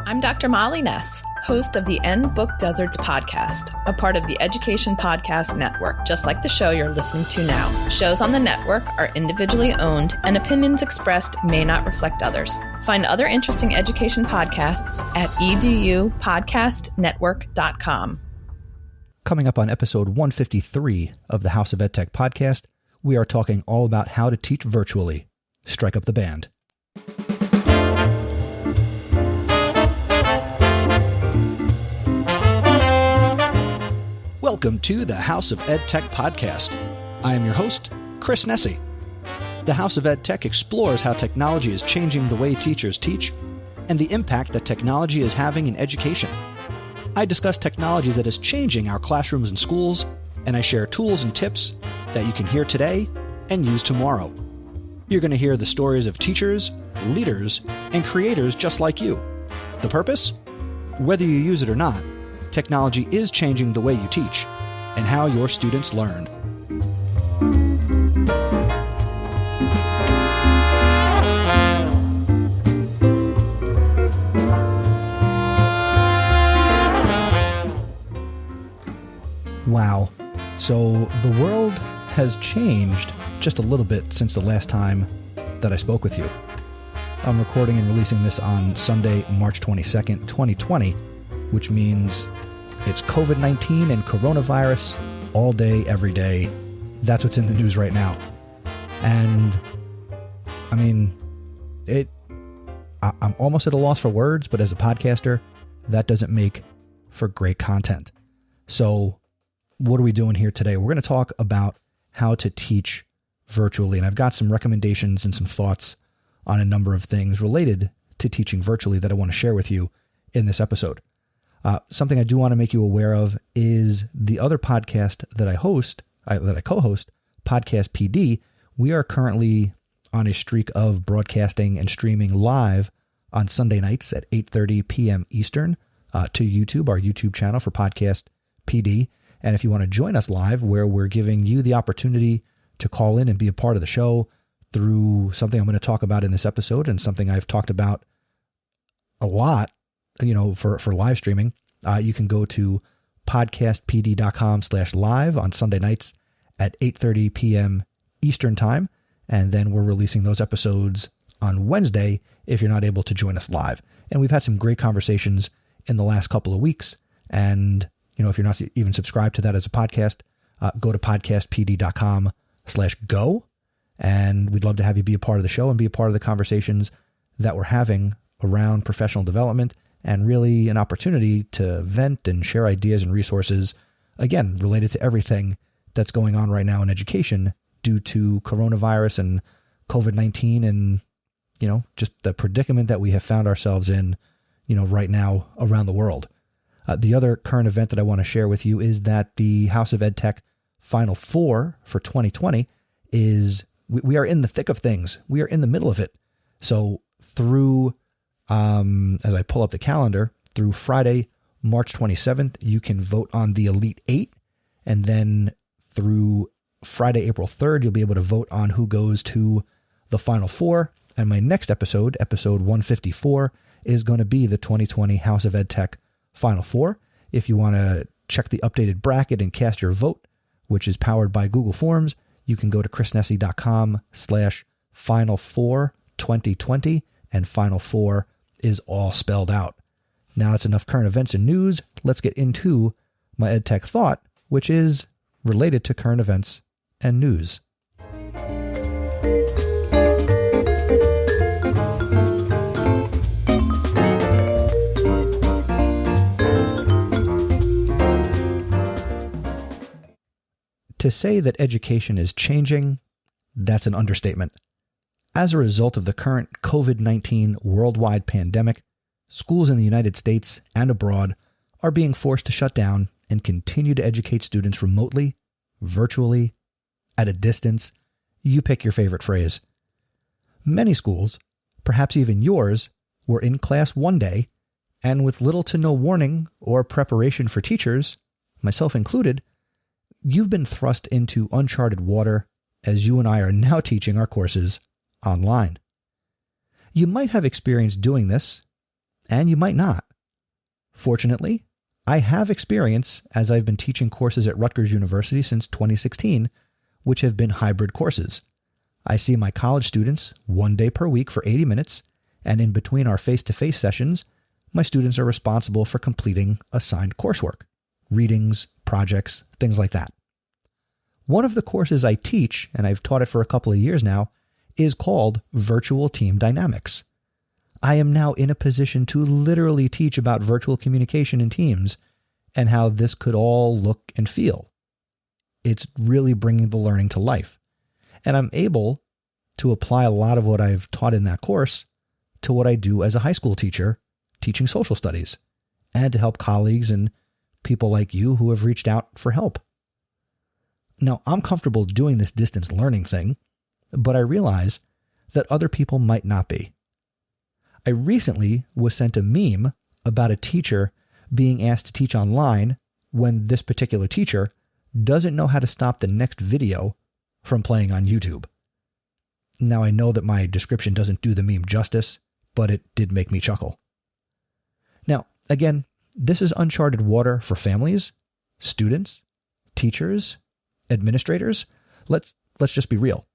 I'm Dr. Molly Ness, host of the End Book Deserts podcast, a part of the Education Podcast Network, just like the show you're listening to now. Shows on the network are individually owned, and opinions expressed may not reflect others. Find other interesting education podcasts at edupodcastnetwork.com. Coming up on episode 153 of the House of EdTech podcast, we are talking all about how to teach virtually. Strike up the band. Welcome to the House of EdTech podcast. I am your host, Chris Nessie. The House of EdTech explores how technology is changing the way teachers teach and the impact that technology is having in education. I discuss technology that is changing our classrooms and schools, and I share tools and tips that you can hear today and use tomorrow. You're going to hear the stories of teachers, leaders, and creators just like you. The purpose? Whether you use it or not, technology is changing the way you teach and how your students learn. Wow. So the world has changed just a little bit since the last time that I spoke with you. I'm recording and releasing this on Sunday, March 22nd, 2020, which means it's COVID-19 and coronavirus all day, every day. That's what's in the news right now. And, I mean, I'm almost at a loss for words, but as a podcaster, that doesn't make for great content. So what are we doing here today? We're going to talk about how to teach virtually. And I've got some recommendations and some thoughts on a number of things related to teaching virtually that I want to share with you in this episode. Something I do want to make you aware of is the other podcast that I co-host, Podcast PD. We are currently on a streak of broadcasting and streaming live on Sunday nights at 8:30 p.m. Eastern to YouTube, our YouTube channel for Podcast PD. And if you want to join us live, where we're giving you the opportunity to call in and be a part of the show through something I'm going to talk about in this episode and something I've talked about a lot, for live streaming, you can go to podcastpd.com/live on Sunday nights at 8:30 p.m. Eastern time. And then we're releasing those episodes on Wednesday if you're not able to join us live. And we've had some great conversations in the last couple of weeks. And if you're not even subscribed to that as a podcast, go to podcastpd.com/go. And we'd love to have you be a part of the show and be a part of the conversations that we're having around professional development and really an opportunity to vent and share ideas and resources, again, related to everything that's going on right now in education due to coronavirus and COVID-19 and, just the predicament that we have found ourselves in, right now around the world. The other current event that I want to share with you is that the House of EdTech Final Four for 2020 is, we are in the thick of things. We are in the middle of it. So through, as I pull up the calendar, through Friday, March 27th, you can vote on the Elite Eight. And then through Friday, April 3rd, you'll be able to vote on who goes to the Final Four. And my next episode, episode 154, is going to be the 2020 House of EdTech Final Four. If you want to check the updated bracket and cast your vote, which is powered by Google Forms, you can go to chrisnessie.com/Final42020, and Final Four is all spelled out. Now that's enough current events and news. Let's get into my EdTech Thought, which is related to current events and news. To say that education is changing, that's an understatement. As a result of the current COVID-19 worldwide pandemic, schools in the United States and abroad are being forced to shut down and continue to educate students remotely, virtually, at a distance. You pick your favorite phrase. Many schools, perhaps even yours, were in class one day, and with little to no warning or preparation for teachers, myself included, you've been thrust into uncharted water as you and I are now teaching our courses online. You might have experienced doing this, and you might not. Fortunately, I have experience as I've been teaching courses at Rutgers University since 2016, which have been hybrid courses. I see my college students 1 day per week for 80 minutes, and in between our face-to-face sessions, my students are responsible for completing assigned coursework, readings, projects, things like that. One of the courses I teach, and I've taught it for a couple of years now, is called Virtual Team Dynamics. I am now in a position to literally teach about virtual communication in teams and how this could all look and feel. It's really bringing the learning to life. And I'm able to apply a lot of what I've taught in that course to what I do as a high school teacher, teaching social studies, and to help colleagues and people like you who have reached out for help. Now, I'm comfortable doing this distance learning thing, but I realize that other people might not be. I recently was sent a meme about a teacher being asked to teach online when this particular teacher doesn't know how to stop the next video from playing on YouTube. Now, I know that my description doesn't do the meme justice, but it did make me chuckle. Now, again, this is uncharted water for families, students, teachers, administrators. Let's just be real.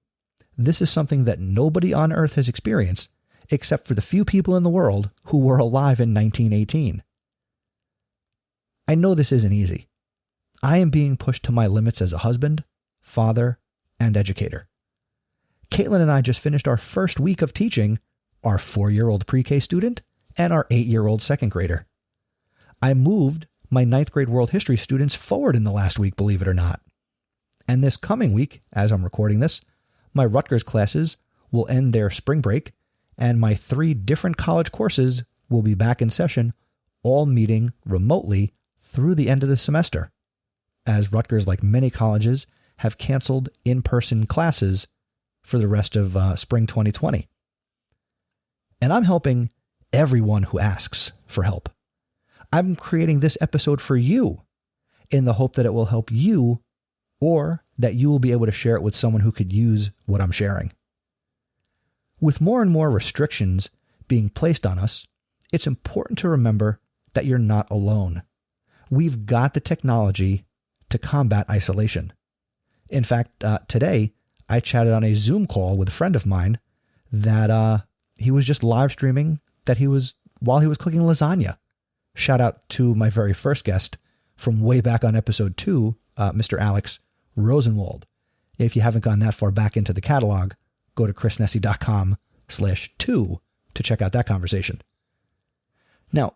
This is something that nobody on earth has experienced except for the few people in the world who were alive in 1918. I know this isn't easy. I am being pushed to my limits as a husband, father, and educator. Caitlin and I just finished our first week of teaching our 4-year-old pre-K student and our 8-year-old second grader. I moved my 9th grade world history students forward in the last week, believe it or not. And this coming week, as I'm recording this, my Rutgers classes will end their spring break, and my 3 different college courses will be back in session, all meeting remotely through the end of the semester, as Rutgers, like many colleges, have canceled in-person classes for the rest of spring 2020. And I'm helping everyone who asks for help. I'm creating this episode for you in the hope that it will help you, or that you will be able to share it with someone who could use what I'm sharing. With more and more restrictions being placed on us, it's important to remember that you're not alone. We've got the technology to combat isolation. In fact, today, I chatted on a Zoom call with a friend of mine that he was just live streaming while he was cooking lasagna. Shout out to my very first guest from way back on episode 2, Mr. Alex Rosenwald. If you haven't gone that far back into the catalog, go to chrisnessy.com/2 to check out that conversation. Now,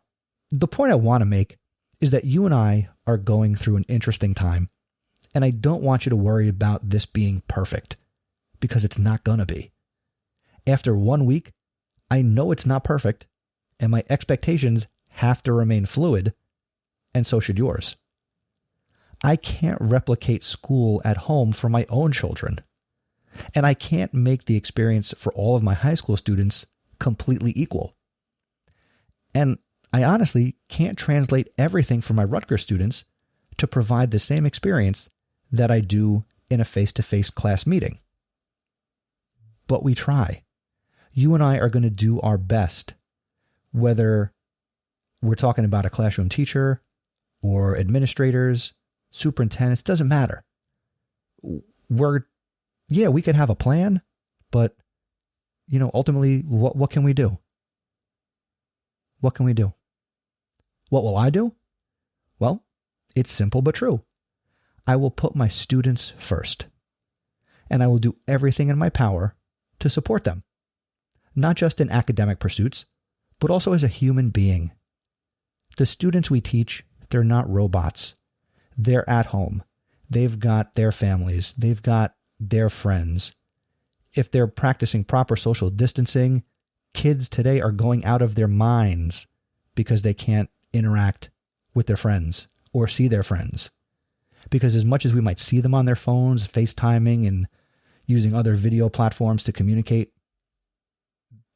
the point I want to make is that you and I are going through an interesting time, and I don't want you to worry about this being perfect, because it's not going to be. After 1 week, I know it's not perfect, and my expectations have to remain fluid, and so should yours. I can't replicate school at home for my own children, and I can't make the experience for all of my high school students completely equal. And I honestly can't translate everything for my Rutgers students to provide the same experience that I do in a face-to-face class meeting. But we try. You and I are going to do our best, whether we're talking about a classroom teacher or administrators, superintendents, doesn't matter. We could have a plan, but, ultimately, what can we do? What can we do? What will I do? Well, it's simple but true. I will put my students first, and I will do everything in my power to support them, not just in academic pursuits, but also as a human being. The students we teach, they're not robots. They're at home. They've got their families. They've got their friends. If they're practicing proper social distancing, kids today are going out of their minds because they can't interact with their friends or see their friends. Because as much as we might see them on their phones, FaceTiming and using other video platforms to communicate,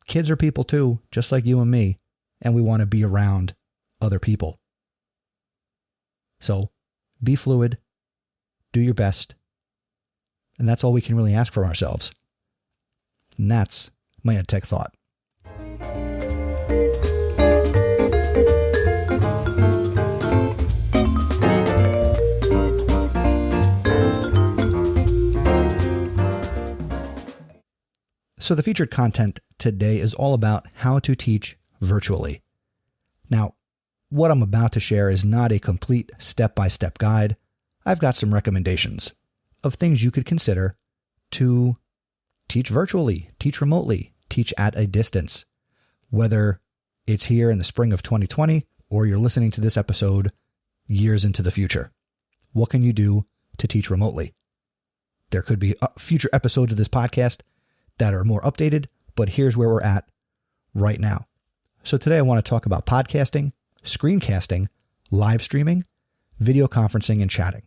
kids are people too, just like you and me, and we want to be around other people. So be fluid, do your best, and that's all we can really ask for ourselves. And that's my EdTech Thought. So the featured content today is all about how to teach virtually. Now, what I'm about to share is not a complete step-by-step guide. I've got some recommendations of things you could consider to teach virtually, teach remotely, teach at a distance, whether it's here in the spring of 2020 or you're listening to this episode years into the future. What can you do to teach remotely? There could be future episodes of this podcast that are more updated, but here's where we're at right now. So today I want to talk about podcasting, screencasting, live streaming, video conferencing, and chatting.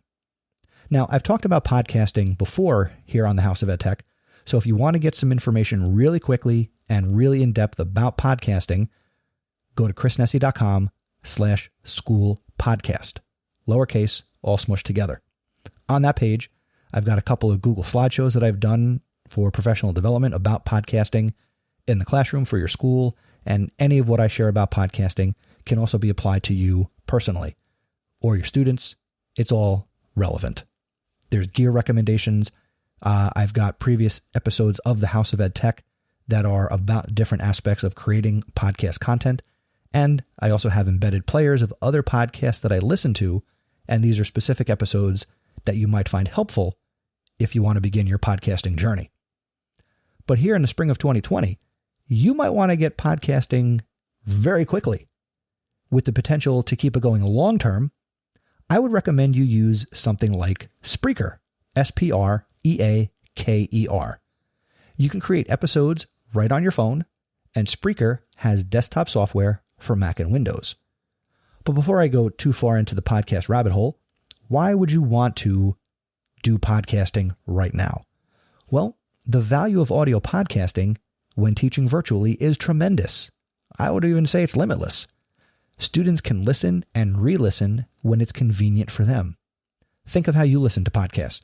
Now, I've talked about podcasting before here on the House of EdTech, so if you want to get some information really quickly and really in depth about podcasting, go to chrisnessy.com/schoolpodcast, lowercase, all smushed together. On that page, I've got a couple of Google slideshows that I've done for professional development about podcasting in the classroom for your school, and any of what I share about podcasting can also be applied to you personally or your students. It's all relevant. There's gear recommendations. I've got previous episodes of the House of EdTech that are about different aspects of creating podcast content. And I also have embedded players of other podcasts that I listen to. And these are specific episodes that you might find helpful if you want to begin your podcasting journey. But here in the spring of 2020, you might want to get podcasting very quickly. With the potential to keep it going long term, I would recommend you use something like Spreaker, Spreaker. You can create episodes right on your phone, and Spreaker has desktop software for Mac and Windows. But before I go too far into the podcast rabbit hole, why would you want to do podcasting right now? Well, the value of audio podcasting when teaching virtually is tremendous. I would even say it's limitless. Students can listen and re-listen when it's convenient for them. Think of how you listen to podcasts.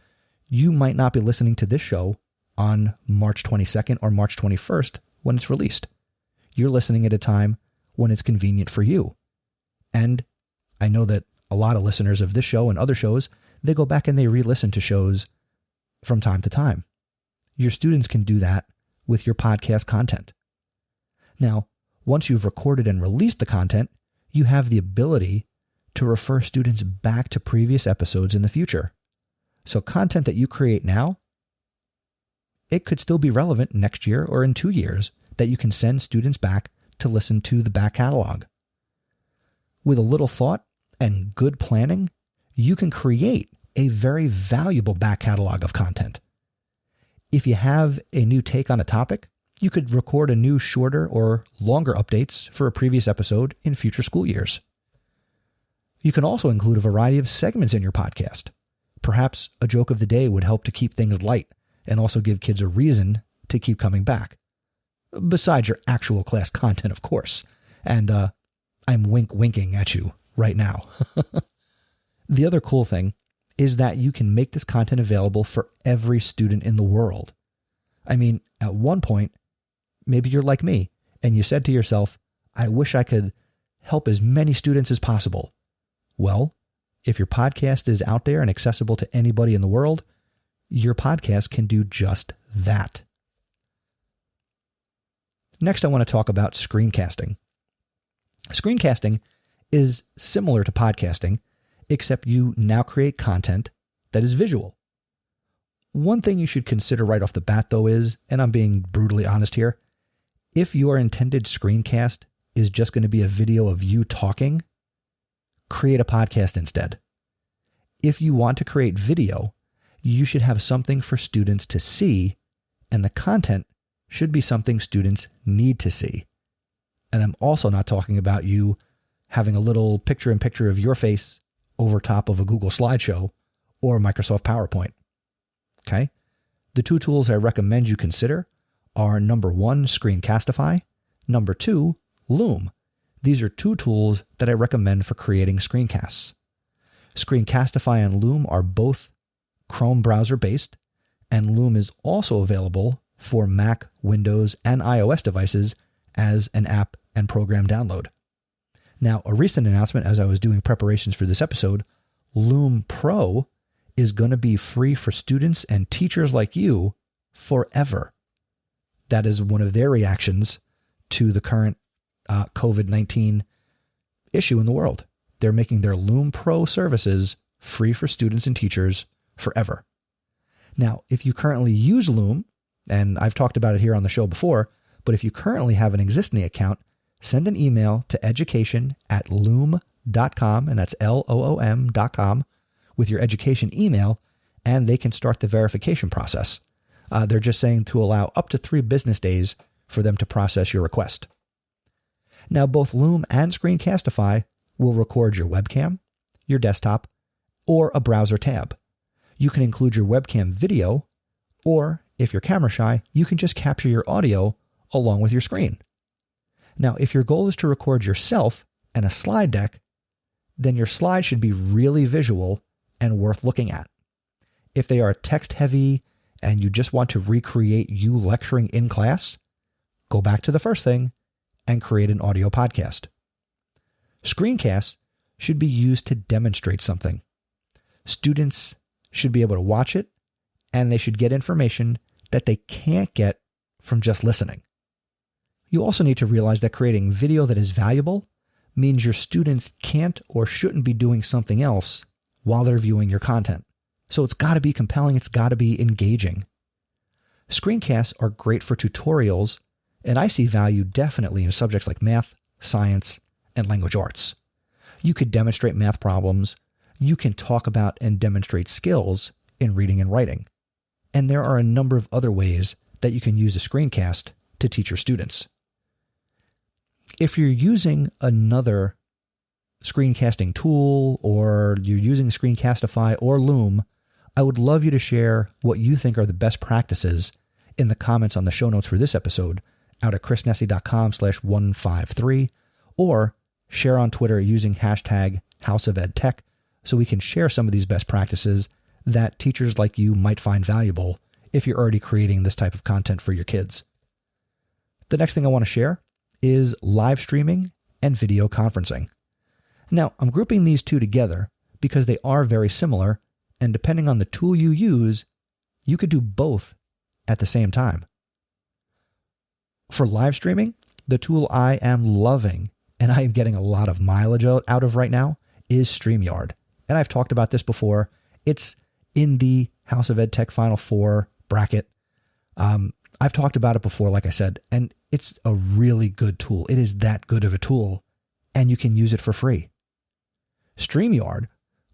You might not be listening to this show on March 22nd or March 21st when it's released. You're listening at a time when it's convenient for you. And I know that a lot of listeners of this show and other shows, they go back and they re-listen to shows from time to time. Your students can do that with your podcast content. Now, once you've recorded and released the content, you have the ability to refer students back to previous episodes in the future. So content that you create now, it could still be relevant next year or in 2 years that you can send students back to listen to the back catalog. With a little thought and good planning, you can create a very valuable back catalog of content. If you have a new take on a topic, you could record a new shorter or longer updates for a previous episode in future school years. You can also include a variety of segments in your podcast. Perhaps a joke of the day would help to keep things light and also give kids a reason to keep coming back. Besides your actual class content, of course. And I'm winking at you right now. The other cool thing is that you can make this content available for every student in the world. I mean, at one point, maybe you're like me and you said to yourself, I wish I could help as many students as possible. Well, if your podcast is out there and accessible to anybody in the world, your podcast can do just that. Next, I want to talk about screencasting. Screencasting is similar to podcasting, except you now create content that is visual. One thing you should consider right off the bat, though, is, and I'm being brutally honest here, if your intended screencast is just going to be a video of you talking, create a podcast instead. If you want to create video, you should have something for students to see, and the content should be something students need to see. And I'm also not talking about you having a little picture-in-picture of your face over top of a Google slideshow or Microsoft PowerPoint. Okay? The two tools I recommend you consider are number 1, Screencastify, number 2, Loom. These are two tools that I recommend for creating screencasts. Screencastify and Loom are both Chrome browser-based, and Loom is also available for Mac, Windows, and iOS devices as an app and program download. Now, a recent announcement as I was doing preparations for this episode, Loom Pro is going to be free for students and teachers like you forever. That is one of their reactions to the current COVID-19 issue in the world. They're making their Loom Pro services free for students and teachers forever. Now, if you currently use Loom, and I've talked about it here on the show before, but if you currently have an existing account, send an email to education@loom.com, and that's LOOM.com, with your education email, and they can start the verification process. They're just saying to allow up to 3 business days for them to process your request. Now, both Loom and Screencastify will record your webcam, your desktop, or a browser tab. You can include your webcam video, or if you're camera shy, you can just capture your audio along with your screen. Now, if your goal is to record yourself and a slide deck, then your slides should be really visual and worth looking at. If they are text heavy and you just want to recreate you lecturing in class, go back to the first thing and create an audio podcast. Screencasts should be used to demonstrate something. Students should be able to watch it, and they should get information that they can't get from just listening. You also need to realize that creating video that is valuable means your students can't or shouldn't be doing something else while they're viewing your content. So it's got to be compelling, it's got to be engaging. Screencasts are great for tutorials, and I see value definitely in subjects like math, science, and language arts. You could demonstrate math problems, you can talk about and demonstrate skills in reading and writing. And there are a number of other ways that you can use a screencast to teach your students. If you're using another screencasting tool, or you're using Screencastify or Loom, I would love you to share what you think are the best practices in the comments on the show notes for this episode out at chrisnessy.com/153, or share on Twitter using hashtag HouseOfEdTech so we can share some of these best practices that teachers like you might find valuable if you're already creating this type of content for your kids. The next thing I want to share is live streaming and video conferencing. Now, I'm grouping these two together because they are very similar, and depending on the tool you use, you could do both at the same time. For live streaming, the tool I am loving, and I am getting a lot of mileage out of right now, is StreamYard. And I've talked about this before. It's in the House of EdTech Final Four bracket. I've talked about it before, like I said, and it's a really good tool. It is that good of a tool, and you can use it for free. StreamYard,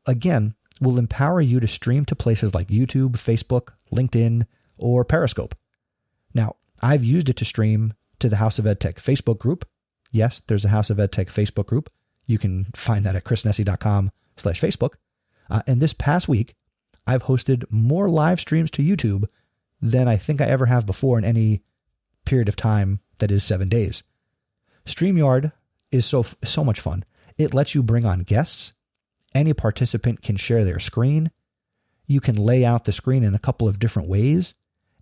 again, will empower you to stream to places like YouTube, Facebook, LinkedIn, or Periscope. Now, I've used it to stream to the House of EdTech Facebook group. Yes, there's a House of EdTech Facebook group. You can find that at chrisnessy.com/Facebook. And this past week, I've hosted more live streams to YouTube than I think I ever have before in any period of time that is 7 days. StreamYard is so much fun. It lets you bring on guests. Any participant can share their screen. You can lay out the screen in a couple of different ways.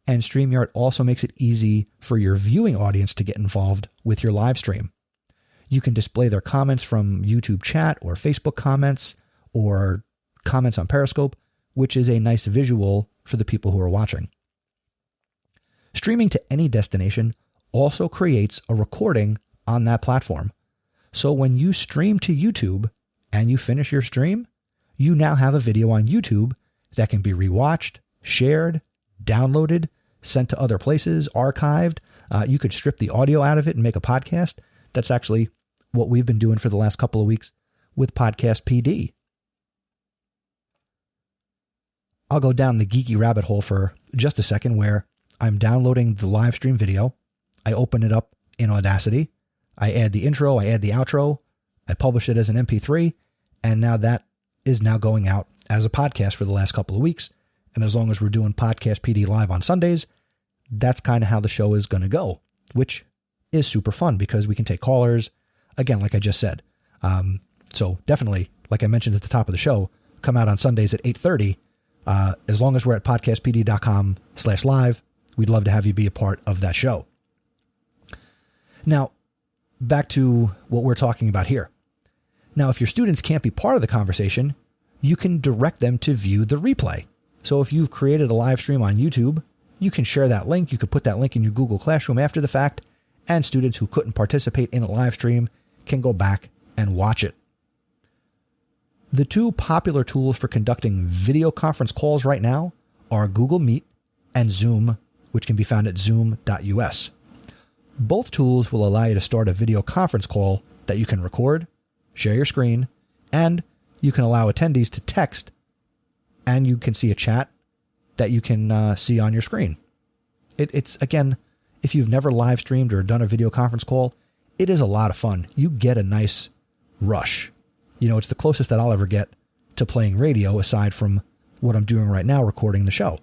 And StreamYard also makes it easy for your viewing audience to get involved with your live stream. You can display their comments from YouTube chat or Facebook comments or comments on Periscope, which is a nice visual for the people who are watching. Streaming to any destination also creates a recording on that platform. So when you stream to YouTube and you finish your stream, you now have a video on YouTube that can be rewatched, shared, downloaded, sent to other places, archived. You could strip the audio out of it and make a podcast. That's actually what we've been doing for the last couple of weeks with Podcast PD. I'll go down the geeky rabbit hole for just a second where I'm downloading the live stream video. I open it up in Audacity. I add the intro, I add the outro, I publish it as an MP3, and now that is now going out as a podcast for the last couple of weeks. And as long as we're doing Podcast PD live on Sundays, that's kind of how the show is going to go, which is super fun because we can take callers, again, like I just said. So definitely, like I mentioned at the top of the show, come out on Sundays at 8:30. As long as we're at podcastpd.com/live, we'd love to have you be a part of that show. Now, back to what we're talking about here. Now, if your students can't be part of the conversation, you can direct them to view the replay. So if you've created a live stream on YouTube you can share that link. You could put that link in your Google Classroom after the fact, and students who couldn't participate in a live stream can go back and watch it. The two popular tools for conducting video conference calls right now are Google Meet and Zoom, which can be found at zoom.us. Both tools will allow you to start a video conference call that you can record, share your screen, and you can allow attendees to text, and you can see a chat that you can see on your screen. It's, again, if you've never live streamed or done a video conference call, it is a lot of fun. You get a nice rush. You know, it's the closest that I'll ever get to playing radio aside from what I'm doing right now, recording the show.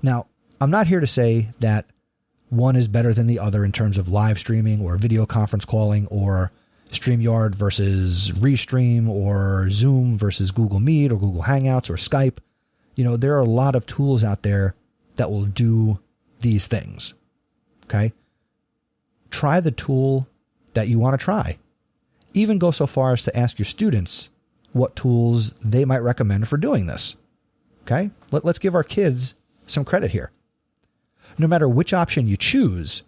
Now, I'm not here to say that one is better than the other in terms of live streaming or video conference calling or StreamYard versus Restream or Zoom versus Google Meet or Google Hangouts or Skype. You know, there are a lot of tools out there that will do these things. Okay? Try the tool that you want to try. Even go so far as to ask your students what tools they might recommend for doing this. Okay? Let's give our kids some credit here. No matter which option you choose,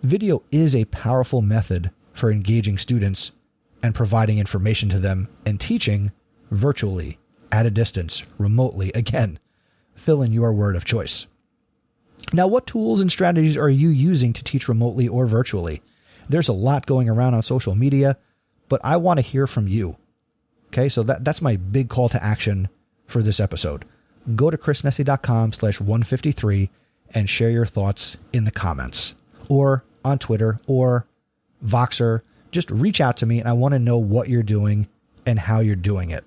video is a powerful method for engaging students and providing information to them and teaching virtually, at a distance, remotely. Again, fill in your word of choice. Now, what tools and strategies are you using to teach remotely or virtually? There's a lot going around on social media, but I want to hear from you. Okay, so that's my big call to action for this episode. Go to chrisnessy.com/153 and share your thoughts in the comments or on Twitter or Voxer. Just reach out to me, and I want to know what you're doing and how you're doing it.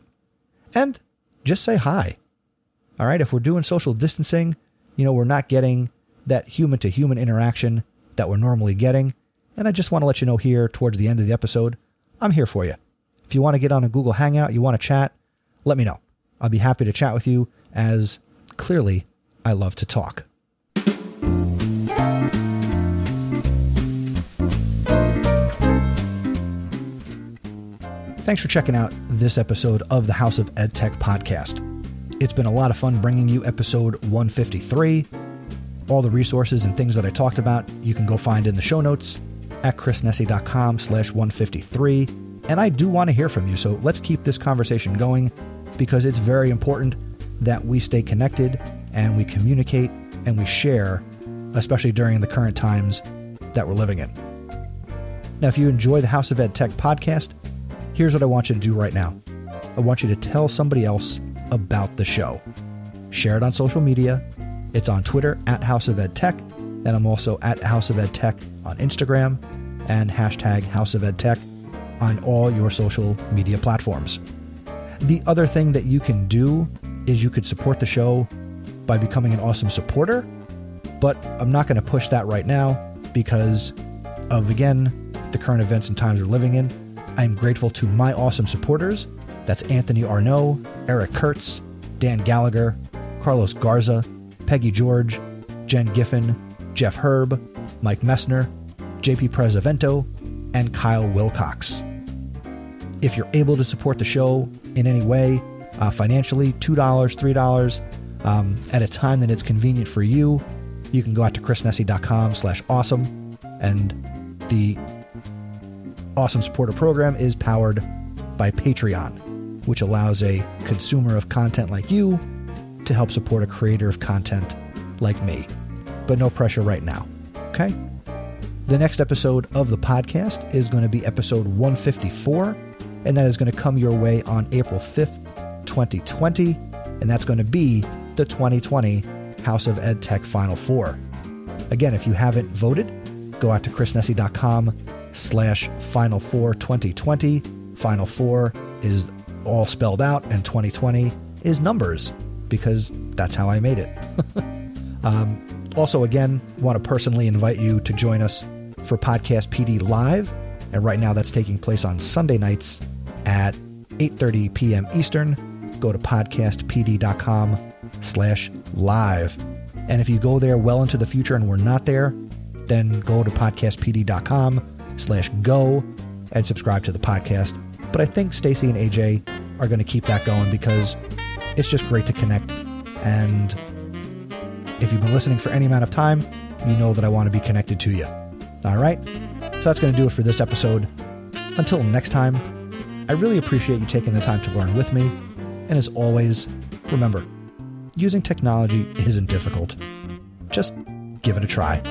And just say hi. All right, if we're doing social distancing, you know, we're not getting that human-to-human interaction that we're normally getting. And I just want to let you know here towards the end of the episode, I'm here for you. If you want to get on a Google Hangout, you want to chat, let me know. I'll be happy to chat with you, as clearly I love to talk. Thanks for checking out this episode of the House of EdTech podcast. It's been a lot of fun bringing you episode 153. All the resources and things that I talked about, you can go find in the show notes at chrisnessy.com/153. And I do want to hear from you, so let's keep this conversation going, because it's very important that we stay connected and we communicate and we share, especially during the current times that we're living in. Now, if you enjoy the House of EdTech podcast, here's what I want you to do right now. I want you to tell somebody else about the show. Share it on social media. It's on Twitter at House of EdTech, and I'm also at House of EdTech on Instagram and hashtag House of EdTech on all your social media platforms. The other thing that you can do is you could support the show by becoming an awesome supporter, but I'm not going to push that right now because of, again, the current events and times we're living in. I'm grateful to my awesome supporters. That's Anthony Arnaud, Eric Kurtz, Dan Gallagher, Carlos Garza, Peggy George, Jen Giffen, Jeff Herb, Mike Messner, JP Prezavento, and Kyle Wilcox. If you're able to support the show in any way, financially, $2, $3, at a time that it's convenient for you, you can go out to chrisnessy.com/awesome. And the Awesome Supporter Program is powered by Patreon, which allows a consumer of content like you to help support a creator of content like me. But no pressure right now, okay? The next episode of the podcast is going to be episode 154, and that is going to come your way on April 5th, 2020, and that's going to be the 2020 House of EdTech Final Four. Again, if you haven't voted, go out to chrisnessy.com/Final Four 2020. Final Four is all spelled out, and 2020 is numbers, because that's how I made it. Also, again, want to personally invite you to join us for Podcast PD Live, and right now that's taking place on Sunday nights at 8:30 p.m. Eastern. Go to podcastpd.com/live. And if you go there well into the future and we're not there, then go to podcastpd.com/go and subscribe to the podcast. But I think Stacy and AJ are going to keep that going because it's just great to connect. And If you've been listening for any amount of time, you know that I want to be connected to you. All right? So that's going to do it for this episode. Until next time, I really appreciate you taking the time to learn with me. And as always, remember, using technology isn't difficult. Just give it a try.